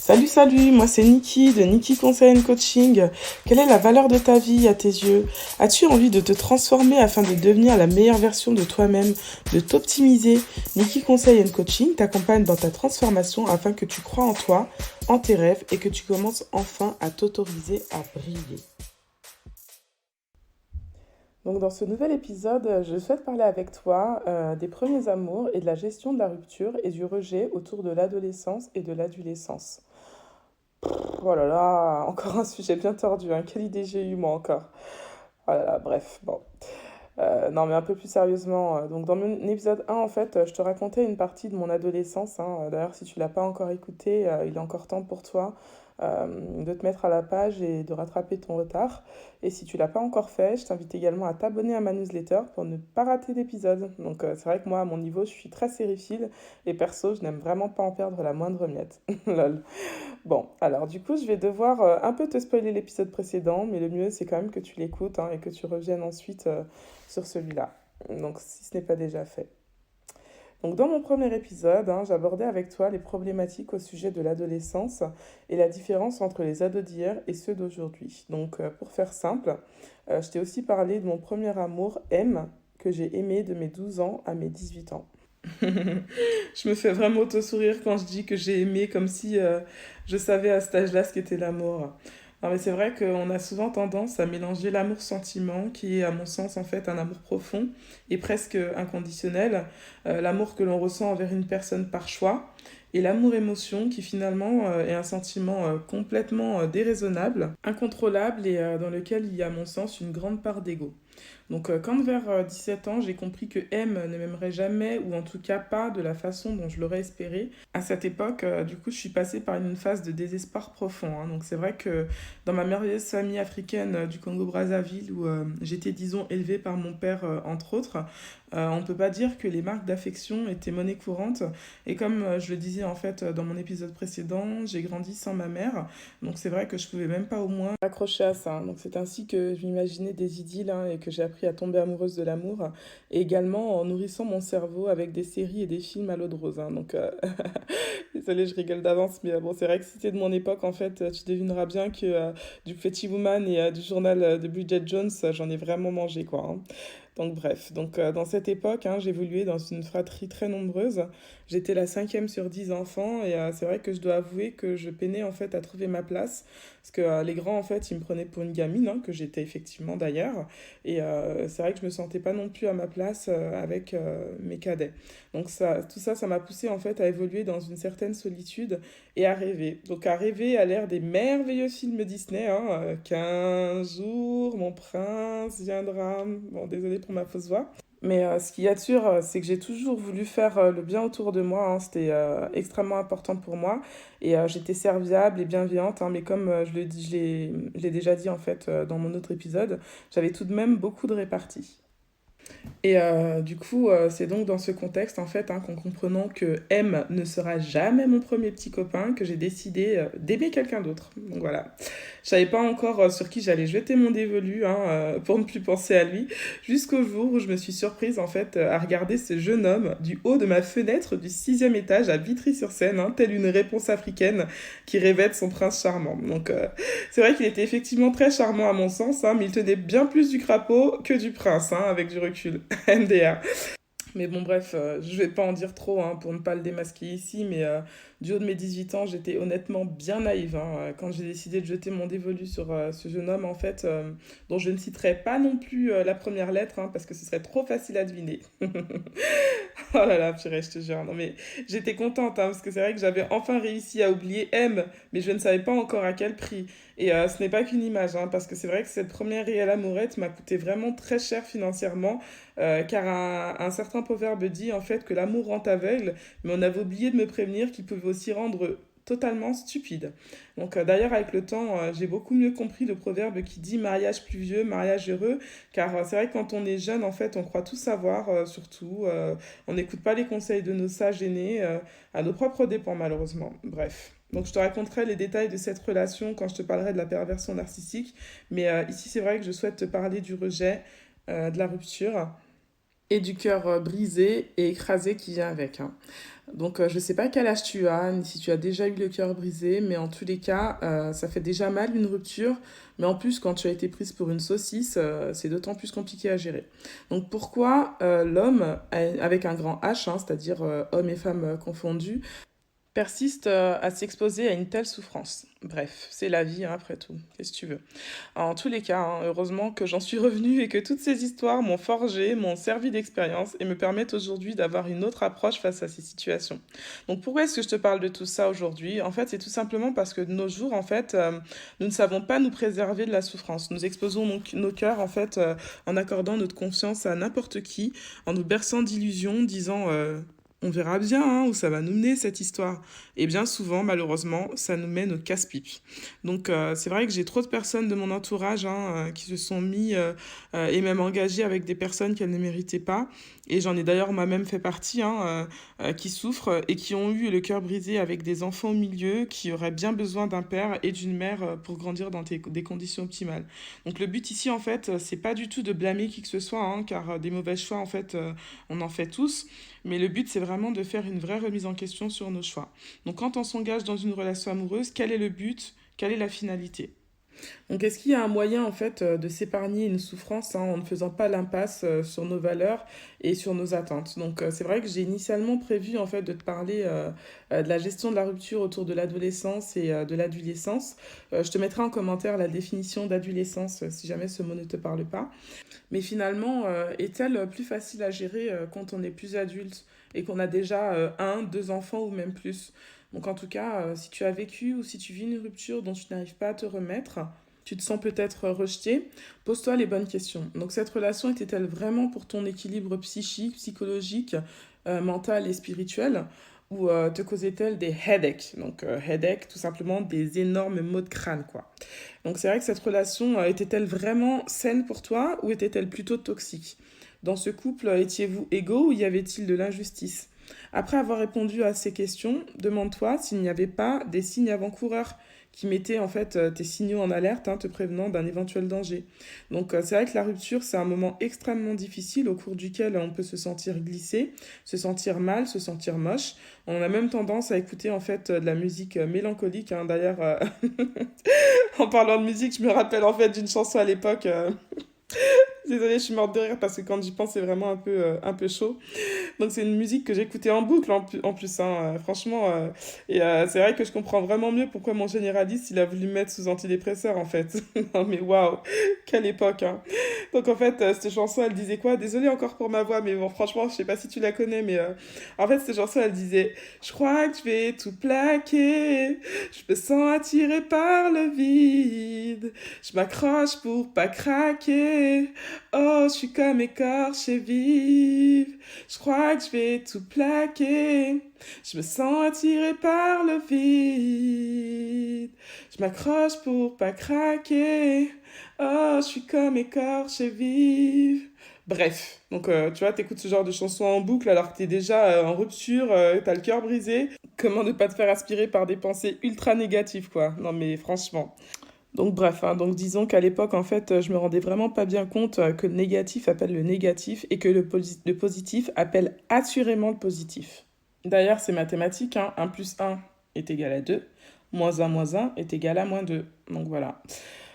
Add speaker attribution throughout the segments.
Speaker 1: Salut, moi c'est Niki de Niki Conseil Coaching. Quelle est la valeur de ta vie à tes yeux? As-tu envie de te transformer afin de devenir la meilleure version de toi-même, de t'optimiser? Niki Conseil Coaching t'accompagne dans ta transformation afin que tu crois en toi, en tes rêves et que tu commences enfin à t'autoriser à briller. Donc dans ce nouvel épisode, je souhaite parler avec toi des premiers amours et de la gestion de la rupture et du rejet autour de l'adolescence et de l'adolescence. Oh là là, encore un sujet bien tordu, hein. Quelle idée j'ai eue moi encore. Oh là là, bref, bon. Non mais un peu plus sérieusement, donc dans mon épisode 1 en fait, je te racontais une partie de mon adolescence, hein. D'ailleurs si tu l'as pas encore écouté, il est encore temps pour toi de te mettre à la page et de rattraper ton retard. Et si tu l'as pas encore fait, je t'invite également à t'abonner à ma newsletter pour ne pas rater d'épisode. Donc c'est vrai que moi à mon niveau je suis très sériephile et perso je n'aime vraiment pas en perdre la moindre miette. Lol. Bon, alors du coup, je vais devoir un peu te spoiler l'épisode précédent, mais le mieux, c'est quand même que tu l'écoutes hein, et que tu reviennes ensuite sur celui-là. Donc, si ce n'est pas déjà fait. Donc, dans mon premier épisode, hein, j'abordais avec toi les problématiques au sujet de l'adolescence et la différence entre les ados d'hier et ceux d'aujourd'hui. Donc, pour faire simple, je t'ai aussi parlé de mon premier amour, M, que j'ai aimé de mes 12 ans à mes 18 ans. Je me fais vraiment auto-sourire quand je dis que j'ai aimé comme si je savais à cet âge-là ce qu'était l'amour. Non, mais c'est vrai qu'on a souvent tendance à mélanger l'amour-sentiment, qui est à mon sens en fait un amour profond et presque inconditionnel, l'amour que l'on ressent envers une personne par choix, et l'amour-émotion qui finalement est un sentiment complètement déraisonnable, incontrôlable et dans lequel il y a à mon sens une grande part d'ego. Donc quand vers 17 ans, j'ai compris que M ne m'aimerait jamais, ou en tout cas pas de la façon dont je l'aurais espéré, à cette époque, du coup, je suis passée par une phase de désespoir profond, hein. Donc c'est vrai que dans ma merveilleuse famille africaine du Congo-Brazzaville, où j'étais, disons, élevée par mon père, entre autres, on ne peut pas dire que les marques d'affection étaient monnaie courante. Et comme je le disais en fait dans mon épisode précédent, j'ai grandi sans ma mère. Donc c'est vrai que je pouvais même pas au moins accrocher à ça, hein. Donc c'est ainsi que je m'imaginais des idylles hein, et que j'ai appris à tomber amoureuse de l'amour. Et également en nourrissant mon cerveau avec des séries et des films à l'eau de rose, hein. Donc désolée, je rigole d'avance, mais bon, c'est vrai que si t'es de mon époque, en fait, tu devineras bien que du Pretty Woman et du journal de Bridget Jones, j'en ai vraiment mangé, quoi, hein. Donc bref, donc dans cette époque, hein, j'évoluais dans une fratrie très nombreuse. J'étais la cinquième sur 10 enfants et c'est vrai que je dois avouer que je peinais en fait à trouver ma place parce que les grands en fait ils me prenaient pour une gamine, hein, que j'étais effectivement d'ailleurs. Et c'est vrai que je me sentais pas non plus à ma place avec mes cadets. Donc ça, tout ça, ça m'a poussé en fait à évoluer dans une certaine solitude et à rêver. Donc à rêver à l'ère des merveilleux films Disney, hein, qu'un jour mon prince viendra. Bon, désolé pour ma fausse voix. Mais ce qu'il y a de sûr, c'est que j'ai toujours voulu faire le bien autour de moi, hein. C'était extrêmement important pour moi. Et j'étais serviable et bienveillante, hein, mais comme je l'ai déjà dit en fait dans mon autre épisode, j'avais tout de même beaucoup de répartie. Et du coup, c'est donc dans ce contexte, en fait, hein, qu'en comprenant que M ne sera jamais mon premier petit copain, que j'ai décidé d'aimer quelqu'un d'autre. Donc voilà. Je savais pas encore sur qui j'allais jeter mon dévolu hein, pour ne plus penser à lui, jusqu'au jour où je me suis surprise, en fait, à regarder ce jeune homme du haut de ma fenêtre du 6e étage à Vitry-sur-Seine, hein, telle une réponse africaine qui rêvait de son prince charmant. Donc c'est vrai qu'il était effectivement très charmant à mon sens, hein, mais il tenait bien plus du crapaud que du prince, hein, avec du recul. MDR. Mais bon, bref, je vais pas en dire trop hein, pour ne pas le démasquer ici, mais du haut de mes 18 ans, j'étais honnêtement bien naïve hein, quand j'ai décidé de jeter mon dévolu sur ce jeune homme, en fait, dont je ne citerai pas non plus la première lettre, hein, parce que ce serait trop facile à deviner. Oh là là, purée, je te jure. Non, mais j'étais contente, hein, parce que c'est vrai que j'avais enfin réussi à oublier M, mais je ne savais pas encore à quel prix. Et ce n'est pas qu'une image, hein, parce que c'est vrai que cette première réelle amourette m'a coûté vraiment très cher financièrement, car un certain proverbe dit en fait que l'amour rend aveugle, mais on avait oublié de me prévenir qu'il pouvait aussi rendre totalement stupide. Donc d'ailleurs avec le temps, j'ai beaucoup mieux compris le proverbe qui dit mariage plus vieux, mariage heureux, car c'est vrai que quand on est jeune, en fait, on croit tout savoir, surtout, on n'écoute pas les conseils de nos sages aînés, à nos propres dépens malheureusement. Bref. Donc je te raconterai les détails de cette relation quand je te parlerai de la perversion narcissique, mais ici c'est vrai que je souhaite te parler du rejet, de la rupture. et du cœur brisé et écrasé qui vient avec, hein. Donc, je sais pas quel âge tu as, ni si tu as déjà eu le cœur brisé, mais en tous les cas, ça fait déjà mal une rupture. Mais en plus, quand tu as été prise pour une saucisse, c'est d'autant plus compliqué à gérer. Donc, pourquoi l'homme, avec un grand H, hein, c'est-à-dire homme et femme confondus, persiste à s'exposer à une telle souffrance? Bref, c'est la vie, hein, après tout. Qu'est-ce que tu veux? En tous les cas, hein, heureusement que j'en suis revenue et que toutes ces histoires m'ont forgé, m'ont servi d'expérience et me permettent aujourd'hui d'avoir une autre approche face à ces situations. Donc pourquoi est-ce que je te parle de tout ça aujourd'hui? En fait, c'est tout simplement parce que de nos jours, en fait, nous ne savons pas nous préserver de la souffrance. Nous exposons nos cœurs, en fait, en accordant notre confiance à n'importe qui, en nous berçant d'illusions, disant on verra bien, hein, où ça va nous mener cette histoire. Et bien souvent, malheureusement, ça nous mène au casse-pipe. Donc c'est vrai que j'ai trop de personnes de mon entourage, hein, qui se sont mis et même engagées avec des personnes qu'elles ne méritaient pas. Et j'en ai d'ailleurs moi-même fait partie, hein, qui souffrent et qui ont eu le cœur brisé avec des enfants au milieu, qui auraient bien besoin d'un père et d'une mère pour grandir dans des conditions optimales. Donc le but ici, en fait, c'est pas du tout de blâmer qui que ce soit, hein, car des mauvais choix, en fait, on en fait tous. Mais le but, c'est vraiment de faire une vraie remise en question sur nos choix. Donc quand on s'engage dans une relation amoureuse, quel est le but? Quelle est la finalité? Donc, est-ce qu'il y a un moyen, en fait, de s'épargner une souffrance, hein, en ne faisant pas l'impasse sur nos valeurs et sur nos attentes? Donc, c'est vrai que j'ai initialement prévu, en fait, de te parler de la gestion de la rupture autour de l'adolescence et de l'adolescence. Je te mettrai en commentaire la définition d'adolescence si jamais ce mot ne te parle pas. Mais finalement, est-elle plus facile à gérer quand on est plus adulte et qu'on a déjà un, deux enfants ou même plus? Donc en tout cas, si tu as vécu ou si tu vis une rupture dont tu n'arrives pas à te remettre, tu te sens peut-être rejeté, pose-toi les bonnes questions. Donc cette relation était-elle vraiment pour ton équilibre psychique, psychologique, mental et spirituel? Ou te causait-elle des headaches? Donc headaches, tout simplement des énormes maux de crâne, quoi. Donc c'est vrai que cette relation était-elle vraiment saine pour toi ou était-elle plutôt toxique? Dans ce couple, étiez-vous égaux ou y avait-il de l'injustice? Après avoir répondu à ces questions, demande-toi s'il n'y avait pas des signes avant-coureurs qui mettaient en fait tes signaux en alerte, hein, te prévenant d'un éventuel danger. Donc c'est vrai que la rupture, c'est un moment extrêmement difficile au cours duquel on peut se sentir glissé, se sentir mal, se sentir moche. On a même tendance à écouter en fait de la musique mélancolique, hein. D'ailleurs, en parlant de musique, je me rappelle en fait d'une chanson à l'époque. Désolée, je suis morte de rire parce que quand j'y pense, c'est vraiment un peu chaud. Donc c'est une musique que j'écoutais en boucle en plus, hein, franchement. Et c'est vrai que je comprends vraiment mieux pourquoi mon généraliste, il a voulu me mettre sous antidépresseur en fait. Non mais waouh, quelle époque, hein. Donc en fait, cette chanson, elle disait quoi? Désolée encore pour ma voix, mais bon, franchement, je sais pas si tu la connais, mais en fait, cette chanson, elle disait: je crois que je vais tout plaquer, je me sens attirée par le vide, je m'accroche pour pas craquer, oh, je suis comme écorchée vive. Je crois que je vais tout plaquer. Je me sens attirée par le vide. Je m'accroche pour pas craquer. Oh, je suis comme écorchée vive. Bref, donc tu vois, t'écoutes ce genre de chanson en boucle alors que t'es déjà en rupture, t'as le cœur brisé. Comment ne pas te faire aspirer par des pensées ultra négatives, quoi? Non mais franchement. Donc bref, hein, donc disons qu'à l'époque, en fait, je me rendais vraiment pas bien compte que le négatif appelle le négatif et que le positif appelle assurément le positif. D'ailleurs, c'est mathématique, hein, 1 plus un est égal à 2, moins un est égal à moins 2. Donc voilà.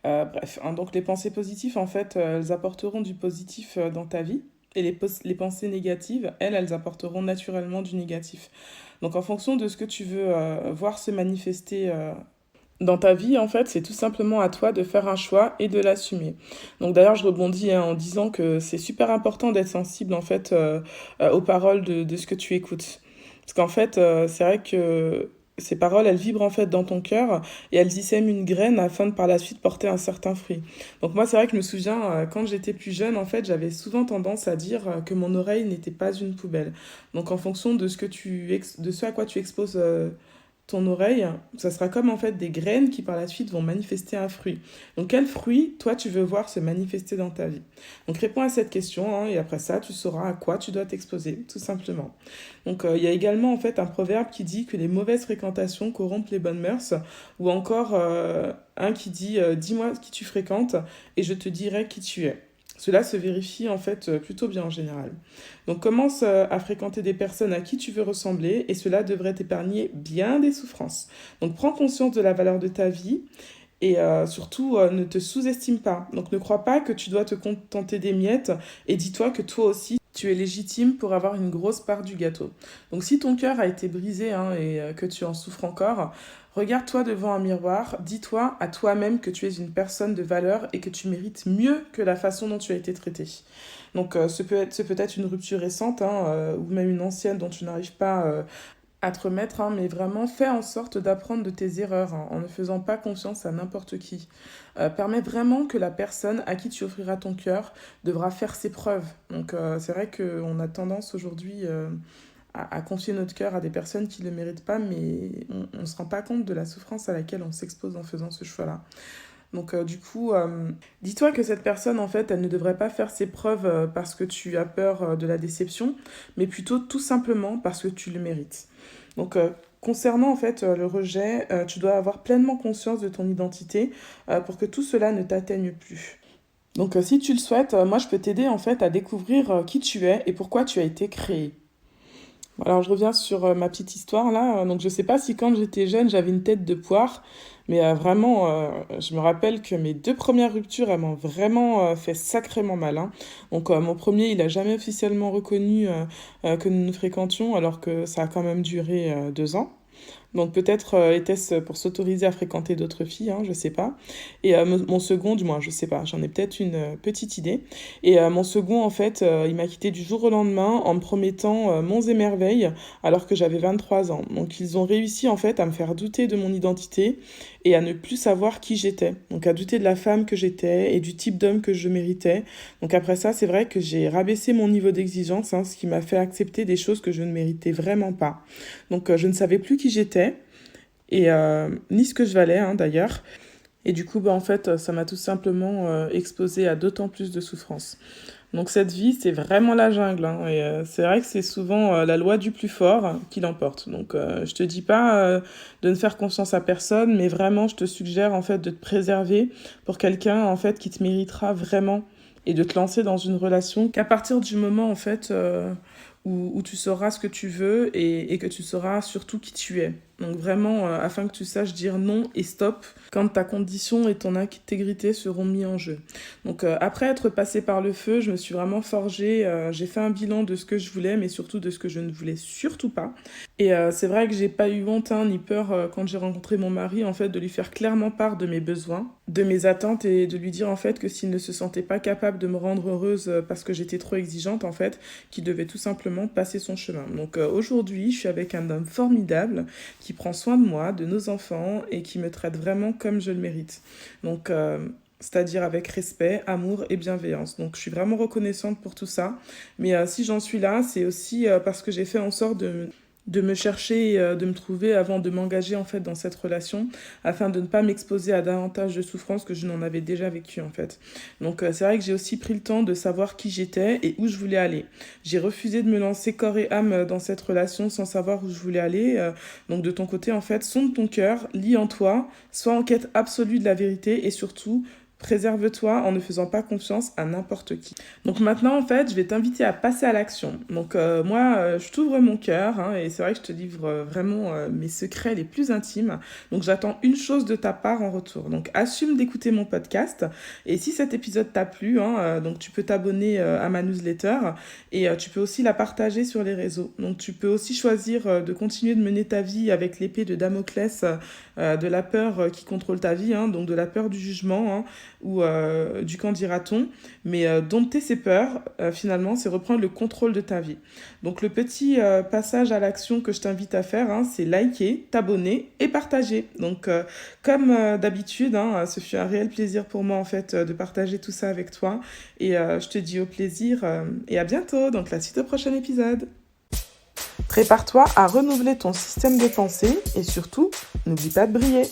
Speaker 1: Bref, hein, donc les pensées positives, en fait, elles apporteront du positif dans ta vie. Et les pensées négatives, elles apporteront naturellement du négatif. Donc en fonction de ce que tu veux voir se manifester dans ta vie, en fait, c'est tout simplement à toi de faire un choix et de l'assumer. Donc d'ailleurs, je rebondis hein, en disant que c'est super important d'être sensible en fait aux paroles de ce que tu écoutes. Parce qu'en fait, c'est vrai que ces paroles, elles vibrent en fait dans ton cœur et elles y sèment une graine afin de par la suite porter un certain fruit. Donc moi, c'est vrai que je me souviens, quand j'étais plus jeune, en fait, j'avais souvent tendance à dire que mon oreille n'était pas une poubelle. Donc en fonction de de ce à quoi tu exposes ton oreille, ça sera comme en fait des graines qui par la suite vont manifester un fruit. Donc quel fruit, toi, tu veux voir se manifester dans ta vie? Donc réponds à cette question hein, et après ça, tu sauras à quoi tu dois t'exposer, tout simplement. Donc il y a également en fait un proverbe qui dit que les mauvaises fréquentations corrompent les bonnes mœurs ou encore un qui dit dis-moi qui tu fréquentes et je te dirai qui tu es. Cela se vérifie en fait plutôt bien en général. Donc commence à fréquenter des personnes à qui tu veux ressembler et cela devrait t'épargner bien des souffrances. Donc prends conscience de la valeur de ta vie et surtout ne te sous-estime pas. Donc ne crois pas que tu dois te contenter des miettes et dis-toi que toi aussi tu es légitime pour avoir une grosse part du gâteau. Donc si ton cœur a été brisé et que tu en souffres encore, regarde-toi devant un miroir, dis-toi à toi-même que tu es une personne de valeur et que tu mérites mieux que la façon dont tu as été traité. Donc ce peut être une rupture récente ou même une ancienne dont tu n'arrives pas à te remettre, mais vraiment fais en sorte d'apprendre de tes erreurs en ne faisant pas confiance à n'importe qui. Permets vraiment que la personne à qui tu offriras ton cœur devra faire ses preuves. Donc c'est vrai qu'on a tendance aujourd'hui à confier notre cœur à des personnes qui ne le méritent pas, mais on ne se rend pas compte de la souffrance à laquelle on s'expose en faisant ce choix-là. Donc dis-toi que cette personne, en fait, elle ne devrait pas faire ses preuves parce que tu as peur de la déception, mais plutôt tout simplement parce que tu le mérites. Donc concernant en fait le rejet, tu dois avoir pleinement conscience de ton identité pour que tout cela ne t'atteigne plus. Donc si tu le souhaites, moi je peux t'aider en fait à découvrir qui tu es et pourquoi tu as été créé. Alors je reviens sur ma petite histoire là. Donc je sais pas si quand j'étais jeune j'avais une tête de poire, mais vraiment je me rappelle que mes 2 premières ruptures elles m'ont vraiment fait sacrément mal. Donc mon premier il a jamais officiellement reconnu que nous nous fréquentions alors que ça a quand même duré 2 ans. Donc peut-être était-ce pour s'autoriser à fréquenter d'autres filles, je sais pas. Et mon second, du moins, je sais pas, j'en ai peut-être une petite idée. Et mon second, en fait, il m'a quitté du jour au lendemain en me promettant monts et merveilles alors que j'avais 23 ans. Donc ils ont réussi en fait à me faire douter de mon identité et à ne plus savoir qui j'étais. Donc à douter de la femme que j'étais et du type d'homme que je méritais. Donc après ça, c'est vrai que j'ai rabaissé mon niveau d'exigence, ce qui m'a fait accepter des choses que je ne méritais vraiment pas. Donc je ne savais plus qui j'étais et ni ce que je valais d'ailleurs. Et du coup, en fait, ça m'a tout simplement exposée à d'autant plus de souffrance. Donc cette vie, c'est vraiment la jungle. Et c'est vrai que c'est souvent la loi du plus fort qui l'emporte. Donc je te dis pas de ne faire confiance à personne, mais vraiment, je te suggère en fait de te préserver pour quelqu'un en fait qui te méritera vraiment et de te lancer dans une relation qu'à partir du moment en fait où tu sauras ce que tu veux et que tu sauras surtout qui tu es. Donc vraiment, afin que tu saches dire non et stop quand ta condition et ton intégrité seront mis en jeu. Donc après être passée par le feu, je me suis vraiment forgée, j'ai fait un bilan de ce que je voulais, mais surtout de ce que je ne voulais surtout pas. Et c'est vrai que j'ai pas eu honte ni peur quand j'ai rencontré mon mari, en fait, de lui faire clairement part de mes besoins, de mes attentes et de lui dire en fait que s'il ne se sentait pas capable de me rendre heureuse parce que j'étais trop exigeante, en fait, qu'il devait tout simplement passer son chemin. Donc aujourd'hui, je suis avec un homme formidable qui prend soin de moi, de nos enfants et qui me traite vraiment comme je le mérite. Donc, c'est-à-dire avec respect, amour et bienveillance. Donc, je suis vraiment reconnaissante pour tout ça. Mais si j'en suis là, c'est aussi parce que j'ai fait en sorte de me chercher et de me trouver avant de m'engager en fait dans cette relation afin de ne pas m'exposer à davantage de souffrances que je n'en avais déjà vécu en fait. Donc c'est vrai que j'ai aussi pris le temps de savoir qui j'étais et où je voulais aller. J'ai refusé de me lancer corps et âme dans cette relation sans savoir où je voulais aller. Donc de ton côté en fait, sonde ton cœur, lis en toi, sois en quête absolue de la vérité et surtout préserve-toi en ne faisant pas confiance à n'importe qui. Donc maintenant, en fait, je vais t'inviter à passer à l'action. Donc moi, je t'ouvre mon cœur et c'est vrai que je te livre vraiment mes secrets les plus intimes. Donc j'attends une chose de ta part en retour. Donc assume d'écouter mon podcast. Et si cet épisode t'a plu, donc tu peux t'abonner à ma newsletter et tu peux aussi la partager sur les réseaux. Donc tu peux aussi choisir de continuer de mener ta vie avec l'épée de Damoclès de la peur qui contrôle ta vie, donc de la peur du jugement, ou du qu'en dira-t-on, mais dompter ces peurs, finalement, c'est reprendre le contrôle de ta vie. Donc le petit passage à l'action que je t'invite à faire, c'est liker, t'abonner et partager. Donc comme d'habitude, ce fut un réel plaisir pour moi en fait de partager tout ça avec toi, et je te dis au plaisir et à bientôt, donc la suite au prochain épisode. Prépare-toi à renouveler ton système de pensée et surtout, n'oublie pas de briller.